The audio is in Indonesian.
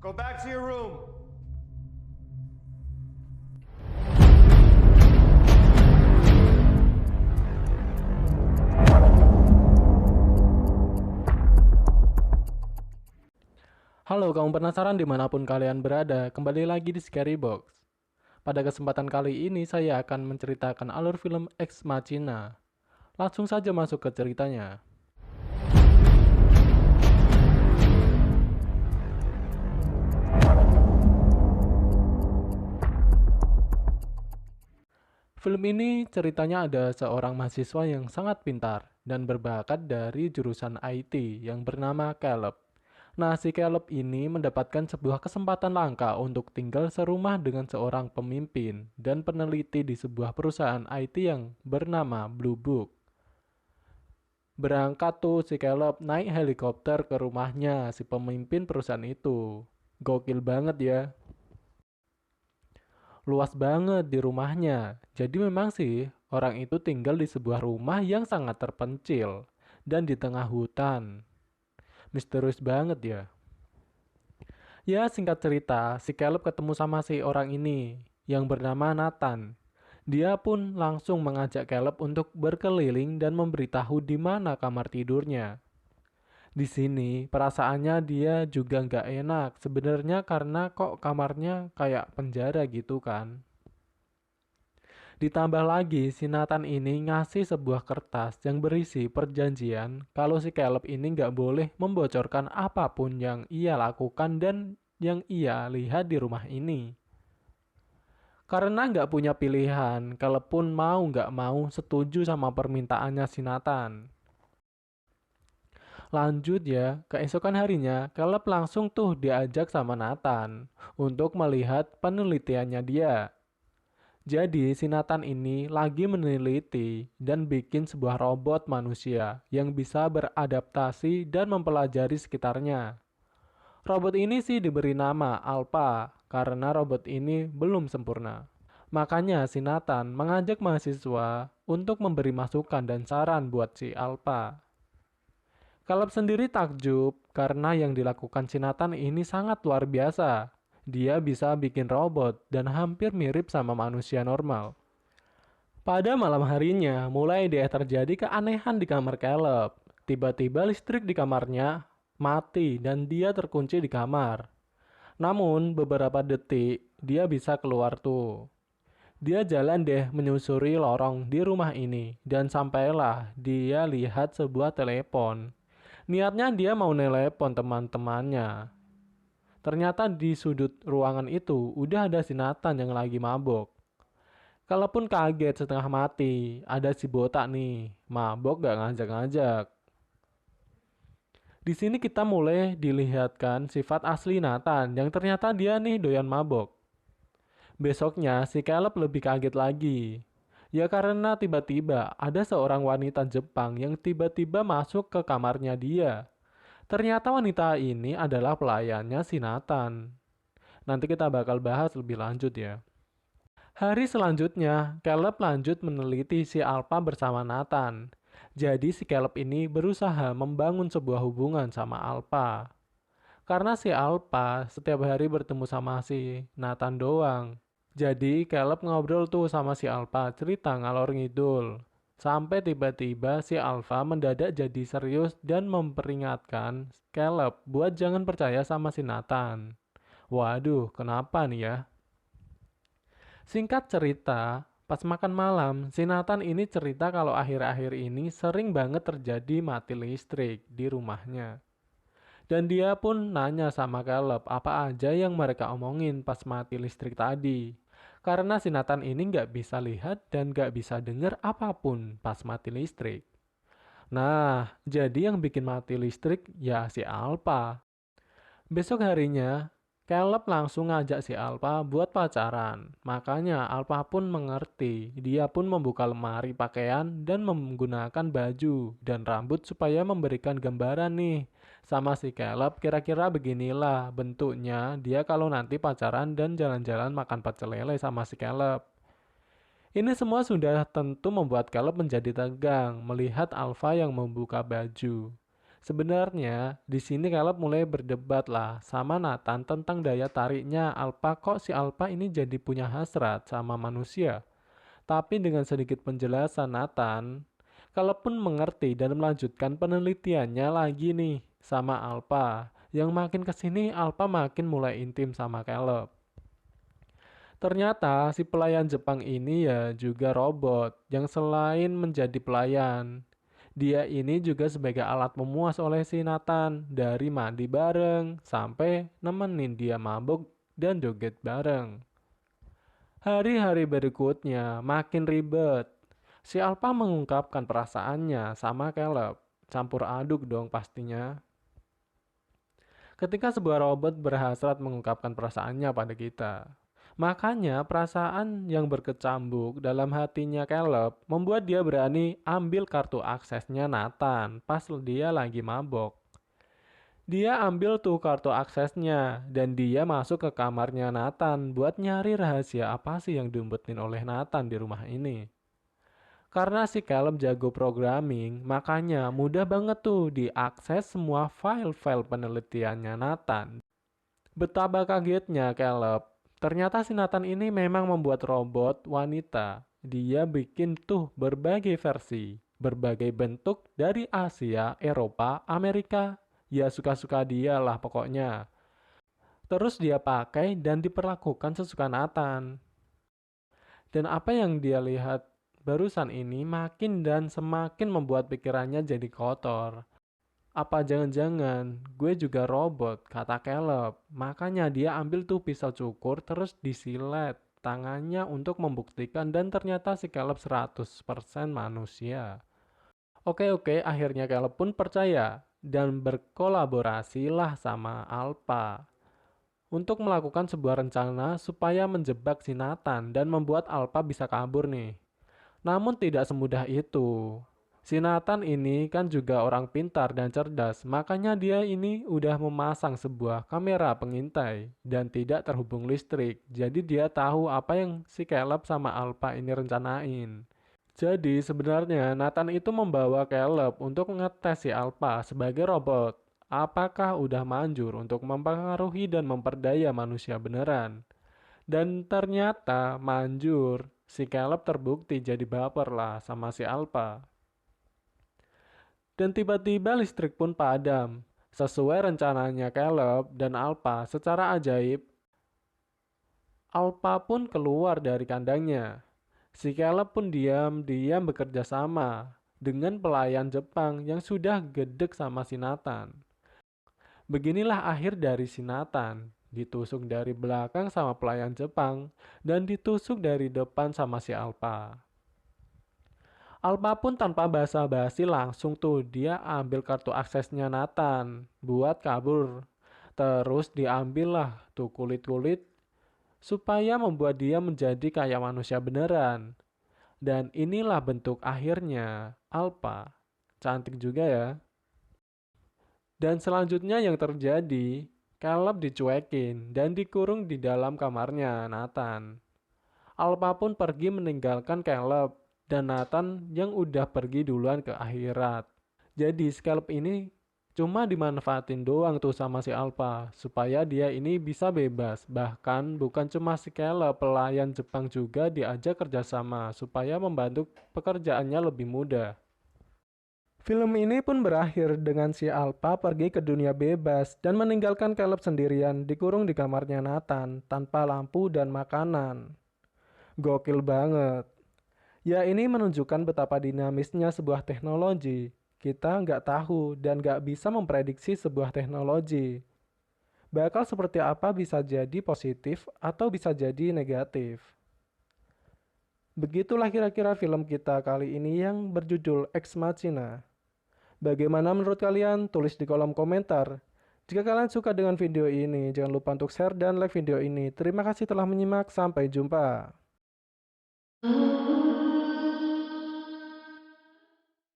Go back to your room. Halo, kamu penasaran dimanapun kalian berada? Kembali lagi di Scary Box. Pada kesempatan kali ini saya akan menceritakan alur film Ex Machina. Langsung saja masuk ke ceritanya. Film ini ceritanya ada seorang mahasiswa yang sangat pintar dan berbakat dari jurusan IT yang bernama Caleb. Nah, si Caleb ini mendapatkan sebuah kesempatan langka untuk tinggal serumah dengan seorang pemimpin dan peneliti di sebuah perusahaan IT yang bernama Blue Book. Berangkat tuh si Caleb naik helikopter ke rumahnya si pemimpin perusahaan itu. Gokil banget ya. Luas banget di rumahnya. Jadi memang sih, orang itu tinggal di sebuah rumah yang sangat terpencil dan di tengah hutan. Misterius banget ya. Ya, singkat cerita, si Caleb ketemu sama si orang ini yang bernama Nathan. Dia pun langsung mengajak Caleb untuk berkeliling dan memberitahu di mana kamar tidurnya. Di sini perasaannya dia juga nggak enak sebenarnya karena kok kamarnya kayak penjara gitu kan. Ditambah lagi si Nathan ini ngasih sebuah kertas yang berisi perjanjian kalau si Caleb ini nggak boleh membocorkan apapun yang ia lakukan dan yang ia lihat di rumah ini. Karena nggak punya pilihan, Caleb pun mau nggak mau setuju sama permintaannya si Nathan. Lanjut ya, keesokan harinya, Caleb langsung tuh diajak sama Nathan untuk melihat penelitiannya dia. Jadi, si Nathan ini lagi meneliti dan bikin sebuah robot manusia yang bisa beradaptasi dan mempelajari sekitarnya. Robot ini sih diberi nama Alpha karena robot ini belum sempurna. Makanya si Nathan mengajak mahasiswa untuk memberi masukan dan saran buat si Alpha. Caleb sendiri takjub karena yang dilakukan si Nathan ini sangat luar biasa. Dia bisa bikin robot dan hampir mirip sama manusia normal. Pada malam harinya, mulai deh terjadi keanehan di kamar Caleb. Tiba-tiba listrik di kamarnya mati dan dia terkunci di kamar. Namun, beberapa detik dia bisa keluar tuh. Dia jalan deh menyusuri lorong di rumah ini dan sampailah dia lihat sebuah telepon. Niatnya dia mau nelepon teman-temannya. Ternyata di sudut ruangan itu udah ada si Nathan yang lagi mabok. Kalaupun kaget setengah mati, ada si botak nih, mabok gak ngajak-ngajak. Di sini kita mulai dilihatkan sifat asli Nathan yang ternyata dia nih doyan mabok. Besoknya si Caleb lebih kaget lagi. Ya karena tiba-tiba ada seorang wanita Jepang yang tiba-tiba masuk ke kamarnya dia. Ternyata wanita ini adalah pelayannya si Nathan. Nanti kita bakal bahas lebih lanjut ya. Hari selanjutnya, Caleb lanjut meneliti si Alpha bersama Nathan. Jadi si Caleb ini berusaha membangun sebuah hubungan sama Alpha. Karena si Alpha setiap hari bertemu sama si Nathan doang. Jadi Caleb ngobrol tuh sama si Alpha cerita ngalor ngidul. Sampai tiba-tiba si Alpha mendadak jadi serius dan memperingatkan Caleb buat jangan percaya sama si Nathan. Waduh, kenapa nih ya? Singkat cerita, pas makan malam, si Nathan ini cerita kalau akhir-akhir ini sering banget terjadi mati listrik di rumahnya. Dan dia pun nanya sama Caleb apa aja yang mereka omongin pas mati listrik tadi. Karena si Nathan ini nggak bisa lihat dan nggak bisa dengar apapun pas mati listrik. Nah, jadi yang bikin mati listrik ya si Alpha. Besok harinya, Caleb langsung ngajak si Alpha buat pacaran. Makanya Alpha pun mengerti. Dia pun membuka lemari pakaian dan menggunakan baju dan rambut supaya memberikan gambaran nih sama si Caleb. Kira-kira beginilah bentuknya dia kalau nanti pacaran dan jalan-jalan makan pecel lele sama si Caleb. Ini semua sudah tentu membuat Caleb menjadi tegang melihat Alpha yang membuka baju. Sebenarnya, di sini Caleb mulai berdebat lah sama Nathan tentang daya tariknya Alpha. Kok si Alpha ini jadi punya hasrat sama manusia? Tapi dengan sedikit penjelasan Nathan, Caleb pun mengerti dan melanjutkan penelitiannya lagi nih sama Alpha. Yang makin kesini Alpha makin mulai intim sama Caleb. Ternyata si pelayan Jepang ini ya juga robot yang selain menjadi pelayan, dia ini juga sebagai alat memuas oleh si Nathan, dari mandi bareng sampai nemenin dia mabuk dan joget bareng. Hari-hari berikutnya makin ribet. Si Alpha mengungkapkan perasaannya sama Caleb. Campur aduk dong pastinya. Ketika sebuah robot berhasrat mengungkapkan perasaannya pada kita. Makanya perasaan yang berkecambuk dalam hatinya Caleb membuat dia berani ambil kartu aksesnya Nathan pas dia lagi mabok. Dia ambil tuh kartu aksesnya dan dia masuk ke kamarnya Nathan buat nyari rahasia apa sih yang diumpetin oleh Nathan di rumah ini. Karena si Caleb jago programming, makanya mudah banget tuh diakses semua file-file penelitiannya Nathan. Betapa kagetnya Caleb. Ternyata si Nathan ini memang membuat robot wanita. Dia bikin tuh berbagai versi, berbagai bentuk dari Asia, Eropa, Amerika. Ya suka-suka dia lah pokoknya. Terus dia pakai dan diperlakukan sesuka Nathan. Dan apa yang dia lihat barusan ini makin dan semakin membuat pikirannya jadi kotor. Apa jangan-jangan gue juga robot, kata Caleb. Makanya dia ambil tuh pisau cukur terus disilet tangannya untuk membuktikan dan ternyata si Caleb 100% manusia. Oke, akhirnya Caleb pun percaya dan berkolaborasilah sama Alpha untuk melakukan sebuah rencana supaya menjebak si Nathan dan membuat Alpha bisa kabur nih. Namun tidak semudah itu. Si Nathan ini kan juga orang pintar dan cerdas, makanya dia ini udah memasang sebuah kamera pengintai dan tidak terhubung listrik. Jadi dia tahu apa yang si Caleb sama Alpha ini rencanain. Jadi sebenarnya Nathan itu membawa Caleb untuk ngetes si Alpha sebagai robot. Apakah udah manjur untuk mempengaruhi dan memperdaya manusia beneran? Dan ternyata manjur, si Caleb terbukti jadi baper lah sama si Alpha. Dan tiba-tiba listrik pun padam. Sesuai rencananya Caleb dan Alpha, secara ajaib, Alpha pun keluar dari kandangnya. Si Caleb pun diam-diam bekerja sama dengan pelayan Jepang yang sudah gedek sama si Nathan. Beginilah akhir dari si Nathan. Ditusuk dari belakang sama pelayan Jepang dan ditusuk dari depan sama si Alpha. Alpha pun tanpa basa-basi langsung tuh dia ambil kartu aksesnya Nathan buat kabur. Terus diambillah tuh kulit-kulit supaya membuat dia menjadi kayak manusia beneran. Dan inilah bentuk akhirnya Alpha. Cantik juga ya. Dan selanjutnya yang terjadi, Caleb dicuekin dan dikurung di dalam kamarnya Nathan. Alpha pun pergi meninggalkan Caleb dan Nathan yang udah pergi duluan ke akhirat. Jadi Caleb ini cuma dimanfaatin doang tuh sama si Alpha supaya dia ini bisa bebas. Bahkan bukan cuma si Caleb, pelayan Jepang juga diajak kerjasama supaya membantu pekerjaannya lebih mudah. Film ini pun berakhir dengan si Alpha pergi ke dunia bebas dan meninggalkan Caleb sendirian dikurung di kamarnya Nathan tanpa lampu dan makanan. Gokil banget. Ya ini menunjukkan betapa dinamisnya sebuah teknologi. Kita nggak tahu dan nggak bisa memprediksi sebuah teknologi. Bakal seperti apa bisa jadi positif atau bisa jadi negatif. Begitulah kira-kira film kita kali ini yang berjudul Ex Machina. Bagaimana menurut kalian? Tulis di kolom komentar. Jika kalian suka dengan video ini, jangan lupa untuk share dan like video ini. Terima kasih telah menyimak, sampai jumpa.